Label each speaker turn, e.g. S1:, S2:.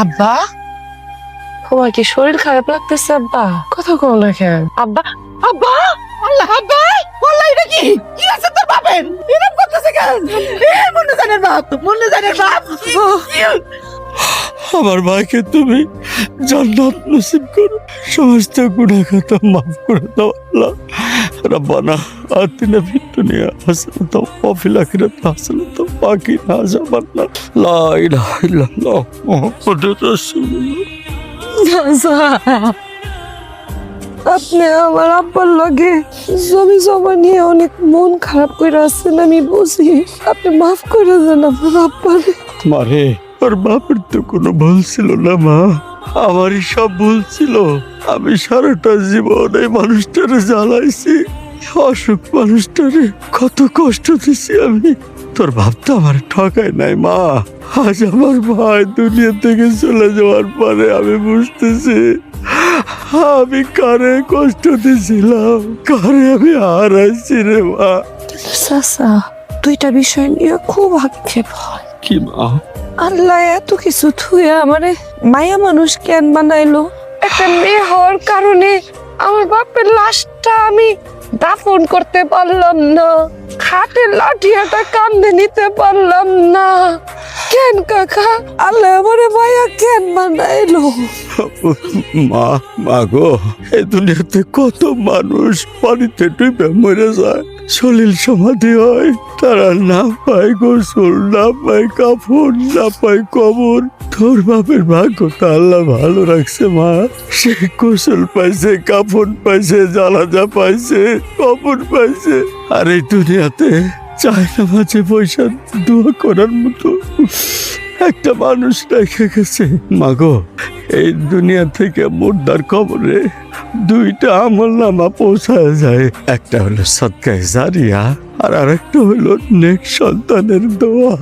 S1: আব্বা,
S2: তোমার কি শরীর খারাপ লাগতেছে আব্বা? কথা কও না কেন আব্বা?
S1: আব্বা, আল্লাহ আব্বা, আল্লাহ এটা কি? কি আছে তোর বাপের? এরকম করতেছে কেন? মনে জানের বাপ, মনে জানের বাপ।
S3: আমার মাকে তুমি জান্নাত নসিব করো, সমস্ত গুনাহ খাতা মাফ করে দাও আল্লাহ। রব্বানা আতিনা ফিদ দুনিয়া হাসানাতাও ওয়া ফিল আখিরাতি হাসানাতাও ওয়া কিনা আযাবান্নার। লা ইলাহা ইল্লাল্লাহ মুহাম্মাদুর রাসূলুল্লাহ।
S2: আপনি আমার আব্বার লগে জমি জমা নিয়ে অনেক মন খারাপ করে আছেন, আমি বুঝি। আপনি মাফ করে দেন আমার আব্বারে।
S3: মারে, ওর বাপের তো কোনো ভুল ছিল না মা, আমারই সব ভুল ছিল। আমি সারাটা জীবন এই মানুষটারে জ্বালাইছি, অসুখ মানুষটারে কত কষ্ট দিছি আমি। তোর বাপ তো আমার ঠকায় নাই মা। আজ আমার ভাই দুনিয়া থেকে চলে যাওয়ার পরে আমি বুঝতেছি আমি কারে কষ্ট দিছিলাম, কারে আমি হারাইছি রে মা।
S2: চাচা, দুইটা বিষয় নিয়ে খুব আক্ষেপ হয়।
S3: কি মা?
S2: আল্লাহ এত কিছু থুয়ে আমারে মায়া মানুষ কেন বানাইলো? একটা মেয়ে হওয়ার কারণে আমার বাপের লাশটা আমি দাফন করতে পারলাম না, খাটের লাঠিয়াটা কান্দে নিতে পারলাম না। কেন কাকা, আল্লাহ আমারে মায়া কেন বানাইলো?
S3: মা, মা গো, এই দুনিয়াতে কত মানুষ পানিতে ডুবে মরে যায়, সলিল সমাধি হয়, তারা না পায় গোসল, না পায় কাপড়, না পায় কবর। তোর বাপের ভাগ্য তো আল্লাহ ভালো রাখছে মা, সে গোসল পাইছে, কাপড় পাইছে, জানাজা পাইছে, কবর পাইছে। আর এই দুনিয়াতে চায় না মাঝে পয়সা দোয়া করার মতো একটা মানুষ রেখে গেছে। মাগো, এই দুনিয়া থেকে মুর্দার কবরে দুইটা আমলনামা পৌঁছায় যায়, একটা হলো সদকায়ে জারিয়া আর আরেকটা হলো নেক সন্তানের দোয়া।